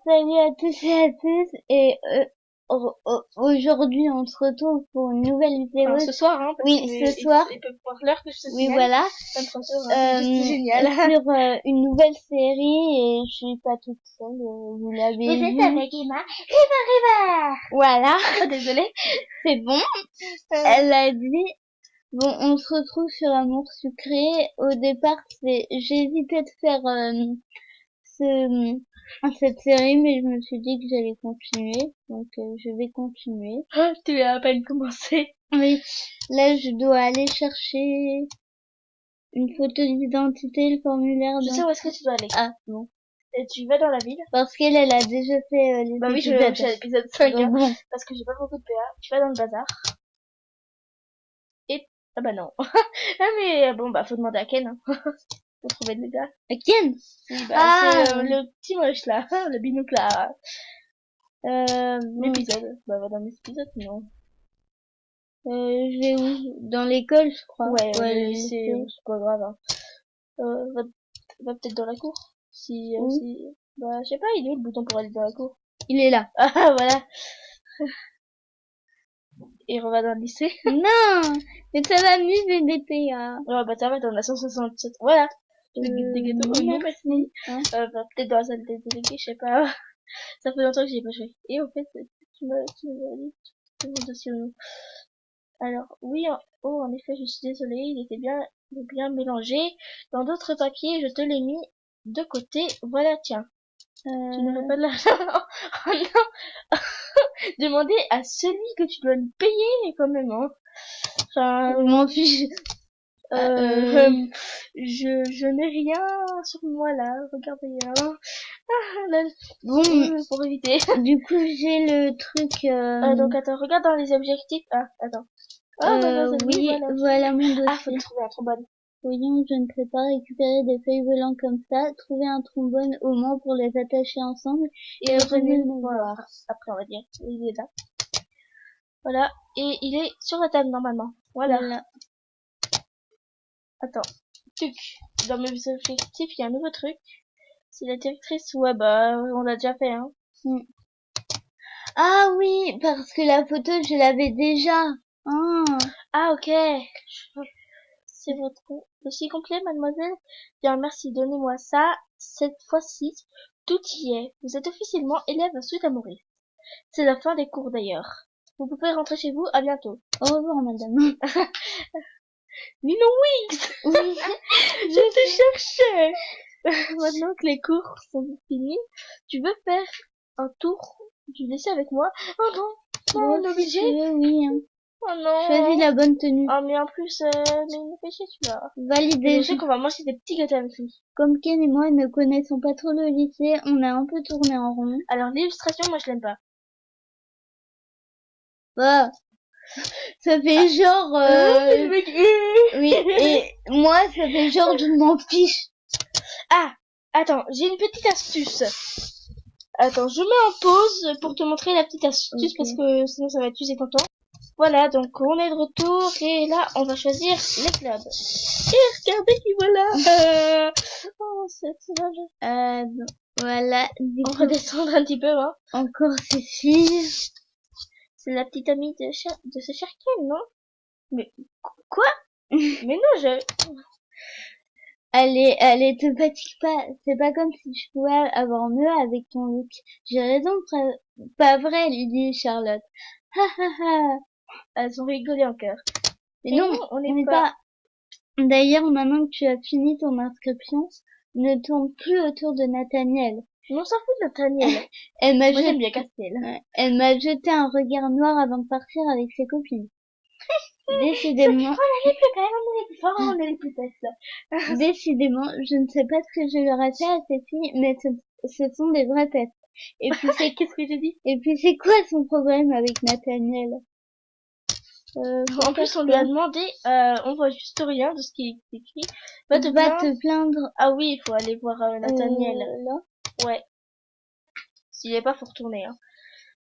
Salut à tous et à tous et aujourd'hui on se retrouve pour une nouvelle vidéo. Enfin, ce soir, hein, parce Oui, que ce soir. ils peuvent voir l'heure que je te Oui, signale. voilà. 23 heures, hein, c'est juste génial. Sur une nouvelle série et je suis pas toute seule, vous l'avez Vous vu. êtes avec Emma. Riva. Voilà, Oh, désolée. c'est bon. Elle a dit. Bon, on se retrouve sur Amour sucré. Au départ, j'hésitais de faire ce, cette série, mais je me suis dit que j'allais continuer, donc je vais continuer. Oh, tu as à peine commencé. Oui, là je dois aller chercher une photo d'identité, le formulaire. Je sais où est-ce que tu dois aller. Ah bon. Et tu vas dans la ville. Parce qu'elle a déjà fait les Bah oui, épisodes. je suis à l'épisode 5, Donc hein, bon. parce que j'ai pas beaucoup de PA. Tu vas dans le bazar. Et, ah bah non. Ah mais bon, bah faut demander à Ken, hein, pour trouver le gars. À Ken? Oui, bah Ah, c'est le petit moche là, le binocle là. bon. L'épisode. Bah va dans l'épisode, non. Je vais où? Dans l'école, je crois. Ouais, le c'est lycée. pas grave, hein. Va peut-être dans la cour. Si, Où? si, bah, je sais pas, il est où le bouton pour aller dans la cour? Il est là. Ah, voilà. Et on va dans le lycée. Non, mais ça va mieux VDPA. Ouais, bah, ça va, t'en as 167. Voilà. Le guide des gâteaux. Non, Non, merci. hein. Bah, peut-être dans la salle des délégués, je sais pas. Ça fait longtemps que j'y ai pas joué. Et au fait, tu m'as dit, mon dossier ou non. Alors, oui, en effet, je suis désolée, il était bien mélangé. Dans d'autres papiers, je te l'ai mis de côté. Voilà, tiens. Tu ne veux pas de l'argent? Oh non! Demander à celui que tu dois lui payer, quand même, hein. Enfin, Je m'en fiche. je n'ai rien sur moi, là. Regardez, hein. Ah, là, Bon, pour éviter. du coup, j'ai le truc. Donc, attends, regarde dans les objectifs. Ah, attends. Ah, bah, oui, Oui, voilà. voilà mon Ah, faut dossier. trouver un trombone. Voyons, je ne peux pas récupérer des feuilles volantes comme ça. Trouver un trombone au moins pour les attacher ensemble. Et revenez revenez me voilà. voir. Après, on va dire. Il est là. Voilà. Et il est sur la table, normalement. Voilà. Attends. Tuc. Dans mes objectifs, il y a un nouveau truc. C'est la directrice. Ouais, bah, on l'a déjà fait, hein. Ah oui, parce que la photo, je l'avais déjà. Ah. Ah, ok. C'est votre dossier complet, mademoiselle? Bien, merci. Donnez-moi ça. Cette fois-ci, tout y est. Vous êtes officiellement élève suite à mourir. C'est la fin des cours, d'ailleurs. Vous pouvez rentrer chez vous. À bientôt. Au revoir, madame. Lilo Wings! Je te cherchais! Maintenant que les cours sont finis, tu veux faire un tour du lycée avec moi? Oh non! Non, on est obligé? Oui, hein. Oh non! Choisis la bonne tenue. Ah, mais en plus, mais il me fait chier, celui-là. Validé. Je sais qu'on va manger des petits gâteaux avec lui. Comme Ken et moi ne connaissons pas trop le lycée, on a un peu tourné en rond. Alors, l'illustration, moi, je l'aime pas. Bah, ça fait genre... Oui, et moi, ça fait genre je m'en fiche. Ah! Attends, j'ai une petite astuce. Attends, je mets en pause pour te montrer la petite astuce parce que sinon ça va t'user ton temps. Voilà, donc on est de retour et là on va choisir les clubs. Et regardez qui voilà. Oh, c'est dommage. Voilà. On va descendre un petit peu, hein. Encore Cécile. C'est la petite amie de ce cher Ken, non? Mais quoi? Mais non, Allez, te fatigue pas. C'est pas comme si je pouvais avoir mieux avec ton look. J'ai raison, pas vrai, lui dit Charlotte. Ha ha ha. elles ont rigolé en cœur. Mais non, on n'est pas. D'ailleurs, maintenant que tu as fini ton inscription, ne tourne plus autour de Nathaniel. On s'en fout de Nathaniel. Moi, j'aime bien Castel. Elle m'a jeté un regard noir avant de partir avec ses copines. Décidément. On est plus belles, on est plus forts, on est les plus belles, là. Décidément, je ne sais pas ce que je leur ai fait à ces filles, mais ce sont des vrais tests. Et puis qu'est-ce que j'ai dit? Et puis c'est quoi son problème avec Nathaniel? En plus, on lui a demandé, on voit juste rien de ce qui est écrit. Va te plaindre. Ah oui, il faut aller voir Nathaniel. Là. Ouais. S'il est pas, faut retourner, hein.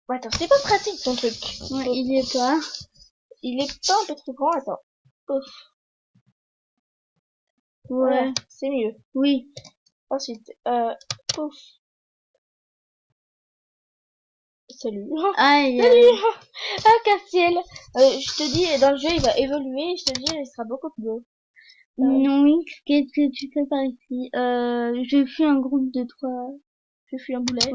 Ouais, attends, c'est pas pratique ton truc. Ouais, il est pas. Il est pas un peu trop grand, attends. Ouf. Ouais, c'est mieux. Oui. Ensuite, pouf. Salut. Aïe. Ah, Castiel. Je te dis, dans le jeu, il va évoluer. Je te dis, il sera beaucoup plus beau. Non, X, qu'est-ce que tu fais par ici? Je suis un groupe de 3. Je suis un boulet.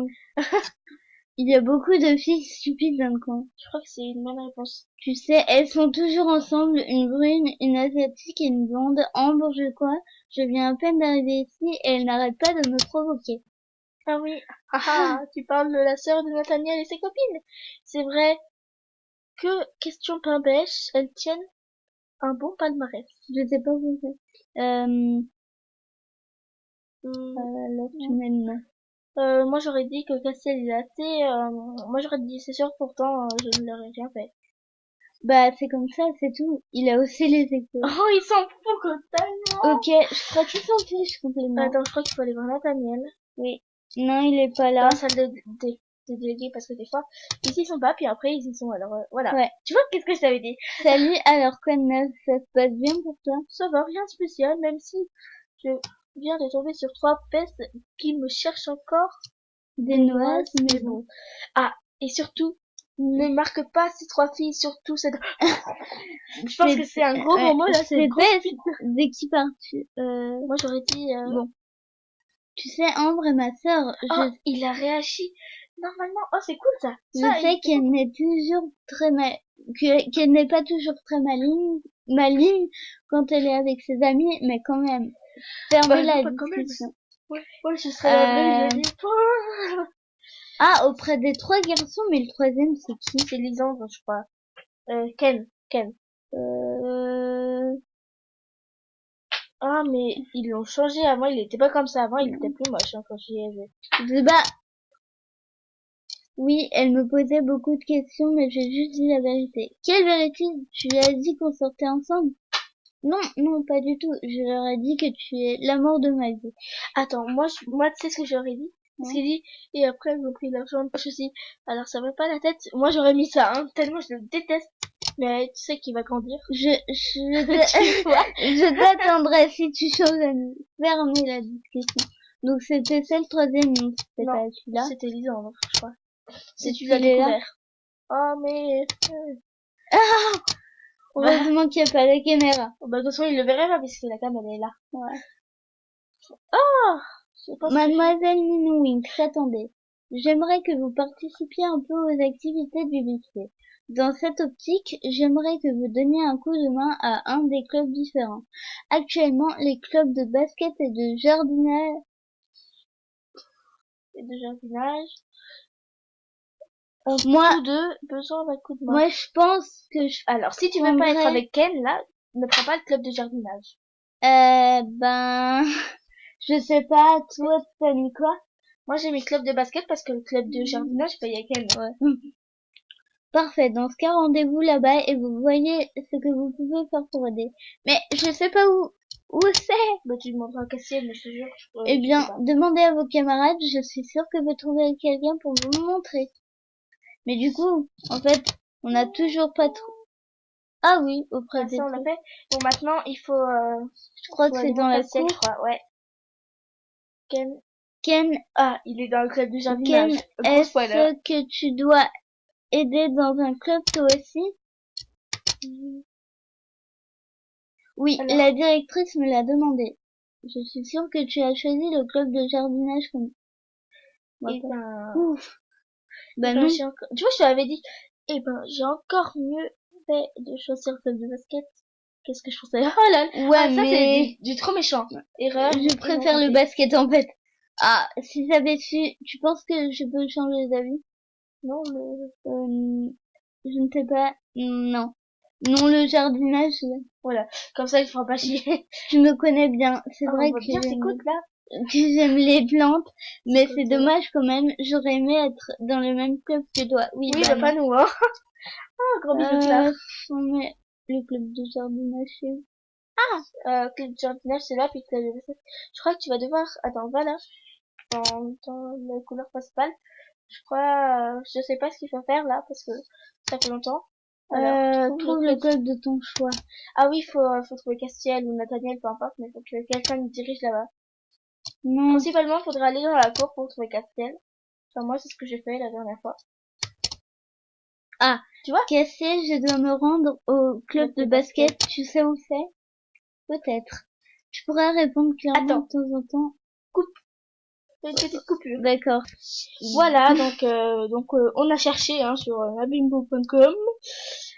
Il y a beaucoup de filles stupides dans le coin. Je crois que c'est une bonne réponse. Tu sais, elles sont toujours ensemble, une brune, une asiatique et une blonde. Ambre, je crois. Je viens à peine d'arriver ici et elle n'arrête pas de me provoquer. Ah oui. Ah, tu parles de la sœur de Nathaniel et ses copines. C'est vrai que, question pain bêche, elles tiennent un bon palmarès. Je sais pas pourquoi. Alors tu m'aimes. Moi j'aurais dit que Castiel il est assez, moi j'aurais dit c'est sûr, pourtant je ne l'aurais rien fait. Bah, c'est comme ça, c'est tout. Il a haussé les épaules. Oh, il s'en fout totalement. Ok, je crois qu'il s'en fiche complètement. Attends, je crois qu'il faut aller voir Nathaniel. Oui. Non, il est pas Dans là. la salle de délégués, parce que des fois, ici ils sont pas, puis après ils y sont, alors voilà. Ouais. Tu vois, qu'est-ce que je t'avais dit? Salut, alors quoi de neuf? Ça se passe bien pour toi? Ça va, rien de spécial, même si je viens de tomber sur 3 pestes qui me cherchent encore Des noises, mais bon. bon. Ah, et surtout, ne marque pas ces 3 filles, surtout cette... Je pense que c'est un gros moment là, c'est bête dès qu'il part-tu. Moi j'aurais dit... Bon. Tu sais, Ambre est ma sœur. Oh, il a réagi. Normalement, oh c'est cool ça. Je sais qu'elle n'est toujours très qu'elle n'est pas toujours très maligne quand elle est avec ses amis, mais quand même. Fermez la discussion. Ouais, je serais je dis... Ah, auprès des 3 garçons, mais le troisième c'est qui? C'est Lisandre, je crois. Ken. Ah, mais ils l'ont changé. Avant, il était pas comme ça. Avant, il était plus moche, hein, quand j'y ai vu. Bah, oui, elle me posait beaucoup de questions, mais j'ai juste dit la vérité. Quelle vérité? Tu lui as dit qu'on sortait ensemble? Non, pas du tout. Je leur ai dit que tu es l'amour de ma vie. Attends, moi, tu sais ce que j'aurais dit? Ce qu'il dit, et après, ils ont pris l'argent de poche aussi. Alors, ça va pas la tête. Moi, j'aurais mis ça, hein, tellement je le déteste. Mais tu sais qu'il va grandir. Je t'attendrai si tu choses à nous fermer la discussion. Donc, c'était ça le troisième nom, c'était pas celui-là. C'était Lisandre, je crois. Si tu l'as découvert. Oh, mais... Heureusement qu'il n'y a pas la caméra. Bah, de toute façon, il le verrait pas, puisque la caméra est là. Ouais. Oh! Mademoiselle Minou Winks, attendez. J'aimerais que vous participiez un peu aux activités du lycée. Dans cette optique, j'aimerais que vous donniez un coup de main à un des clubs différents. Actuellement, les clubs de basket et de jardinage ont tous deux besoin d'un coup de main. Moi, je pense que alors, si tu veux pas être avec Ken, là, ne prends pas le club de jardinage. Je sais pas, toi, t'as mis quoi? Moi, j'ai mis club de basket parce que le club de jardinage, bah, y a Ken, ouais. Parfait. Dans ce cas, rendez-vous là-bas et vous voyez ce que vous pouvez faire pour aider. Mais je sais pas où c'est. Bah, tu demanderas à Cassiel, mais je te jure. Eh bien, demandez à vos camarades. Je suis sûre que vous trouverez quelqu'un pour vous montrer. Mais du coup, en fait, on n'a toujours pas trop. Ah oui, auprès des. Ça, on l'a fait. Bon, maintenant, il faut. Je crois que c'est dans la cour. Je crois, ouais. Ken. Ah, il est dans le club du jardinage. Ken, est-ce que tu dois aider dans un club toi aussi? Oui, alors, la directrice me l'a demandé. Je suis sûre que tu as choisi le club de jardinage comme... Ouf. Non. Tu vois, je t'avais dit, j'ai encore mieux fait de choisir le club de basket. Qu'est-ce que je pensais? Oh là là. Ouais, ça, c'est du trop méchant. Erreur. Je préfère le basket, en fait. Ah, si ça avait su, tu penses que je peux changer d'avis? Non, je ne sais pas. Non. Non, le jardinage. Voilà. Comme ça, il fera pas chier. Tu me connais bien. C'est vrai que j'aime les plantes, mais c'est dommage quand même. J'aurais aimé être dans le même club que toi. Oui, bah pas nous, hein. Oh, gros bisous, Claire. Mais le club de jardinage, c'est où? Club de jardinage, c'est là, puis je crois que tu vas devoir, attends, voilà. Dans la couleur principale. Je crois, je sais pas ce qu'il faut faire là, parce que ça fait longtemps. Alors, trouve le club de ton choix. Ah oui, faut trouver Castiel ou Nathaniel, peu importe, mais faut que quelqu'un nous dirige là-bas. Non. Principalement, faudrait aller dans la cour pour trouver Castiel. Enfin, moi, c'est ce que j'ai fait la dernière fois. Ah, tu vois? cassé, je dois me rendre au club de basket. Tu sais où c'est? Peut-être. Je pourrais répondre clairement Attends. de temps en temps. Une petite coupure. D'accord. Voilà, donc on a cherché hein, sur abimbo.com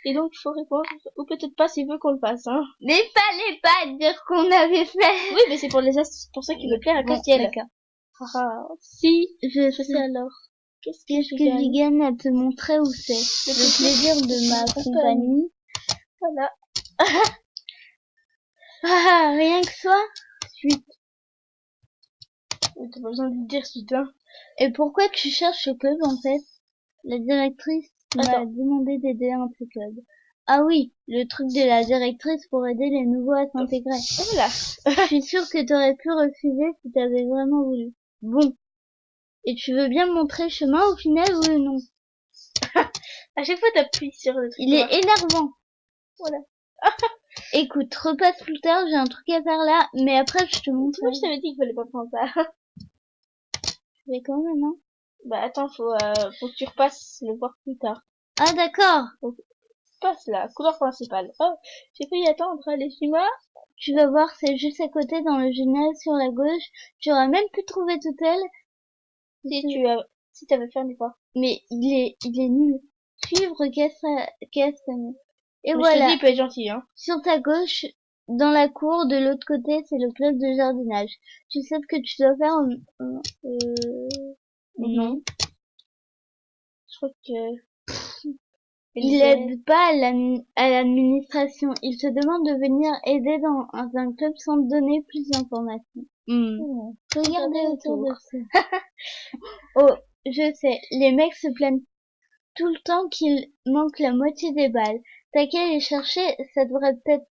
et donc il faut répondre ou peut-être pas s'il veut qu'on le fasse. Hein. Mais fallait pas dire qu'on avait fait. Oui, mais c'est pour les astuces, pour ceux qui veulent plaire à Castiel. D'accord. Ah, Si, je je sais alors. Qu'est-ce que que je gagne à te montrer où c'est. Le plaisir de ma compagnie. Voilà. Ah, rien que soi. Suite. T'as pas besoin de le dire suite, hein. Et pourquoi tu cherches ce club en fait? La directrice m'a demandé d'aider un de ce club. Ah oui, le truc de la directrice pour aider les nouveaux à s'intégrer. Voilà. Je suis sûre que t'aurais pu refuser si t'avais vraiment voulu. Bon. Et tu veux bien me montrer le chemin au final ou non? À chaque fois t'appuies sur le truc. Il est énervant. Voilà. Écoute, repasse plus tard, j'ai un truc à faire là, mais après je te montre. Moi je t'avais dit qu'il fallait pas prendre ça. Mais quand même, hein. Bah attends, faut que tu repasses le voir plus tard. Ah d'accord. Donc, passe la couleur principale. Oh, j'ai failli attendre, allez, suis-moi. Tu vas voir, c'est juste à côté dans le gymnase sur la gauche. Tu auras même pu trouver tout elle. Si t'avais fait un effort. Mais il est nul. Suivre, casse. Et mais voilà. Je te dis, il peut être gentil, hein. Sur ta gauche, dans la cour, de l'autre côté, c'est le club de jardinage. Tu sais ce que tu dois faire Non. Je crois que... Il aide pas à l'administration. Il te demande de venir aider dans un club sans te donner plus d'informations. Regardez autour de ça. Oh, je sais, les mecs se plaignent tout le temps qu'il manque la moitié des balles. T'as qu'à les chercher, ça devrait peut-être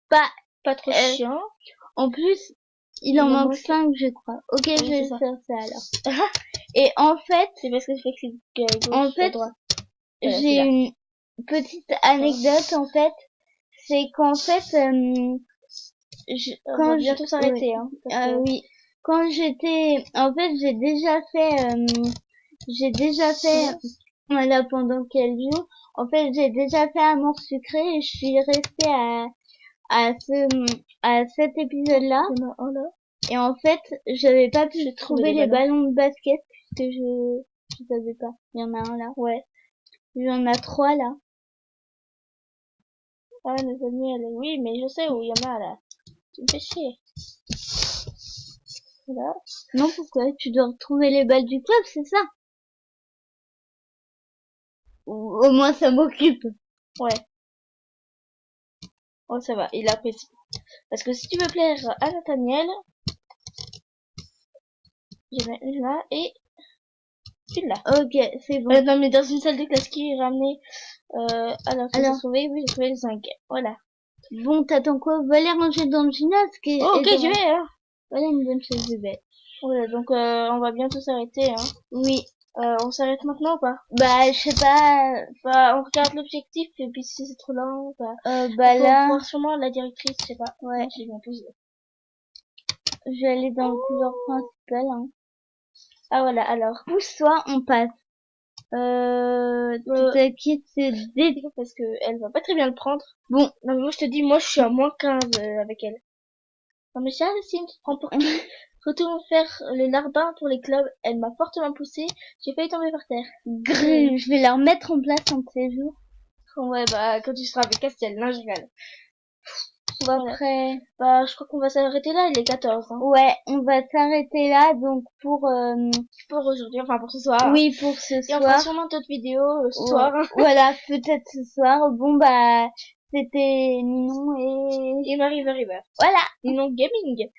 pas trop chiant. En plus, il en manque 5, je crois. Ok, oui, je vais faire ça alors. Et en fait, c'est parce que je fais que c'est gauche, en fait, j'ai une petite anecdote en fait. C'est qu'en fait, quand on va bientôt s'arrêter, hein. Oui. Quand j'étais, en fait, j'ai déjà fait, voilà, pendant quelques jours, en fait, j'ai déjà fait Amour sucré et je suis restée à cet épisode-là. Et en fait, j'avais pas pu trouver les ballons de basket puisque je savais pas. Il y en a un là. Ouais. Il y en a 3 là. Ah, mes amis, oui, mais je sais où il y en a là. Tu me fais chier. Voilà. Non, pourquoi? Tu dois retrouver les balles du club, c'est ça? Au moins ça m'occupe. Ouais. Oh, ça va, il apprécie. Parce que si tu veux plaire à Nathaniel, je mets une là et une là. Ok, c'est bon. Non, mais dans une salle de classe qui est ramenée, alors, j'ai trouvé, oui, j'ai trouvé les 5. Voilà. Bon, t'attends quoi? Va les ranger dans le gymnase. Oh, ok, je vais, hein. Voilà une bonne chose de bête. Voilà, donc, on va bientôt s'arrêter, hein. Oui. On s'arrête maintenant ou pas? Bah, je sais pas. Bah, on regarde l'objectif, et puis si c'est trop lent, bah là. voir sûrement la directrice, je sais pas. Ouais. Je vais bien poser. Je vais aller dans le couloir principal, hein. Ah, voilà, alors. Pousse-toi, on passe. T'inquiète, c'est parce que elle va pas très bien le prendre. Bon. Non, mais moi, je te dis, moi, je suis à moins 15 avec elle. Non, mais Charles, si, tu te prends pour qui? Retourne faire le larbin pour les clubs. Elle m'a fortement poussé. J'ai failli tomber par terre. Je vais la remettre en place en ces jours. Ouais, bah, quand tu seras avec Castiel, non, je rigole. Après, bah, je crois qu'on va s'arrêter là, il est 14, hein. Ouais, on va s'arrêter là, donc pour aujourd'hui, enfin, pour ce soir. Oui, pour ce soir. Et on fera sûrement d'autres vidéos ce soir. Voilà, peut-être ce soir. Bon, bah, c'était Ninon et Marie Veriver. Voilà. Ninon Gaming.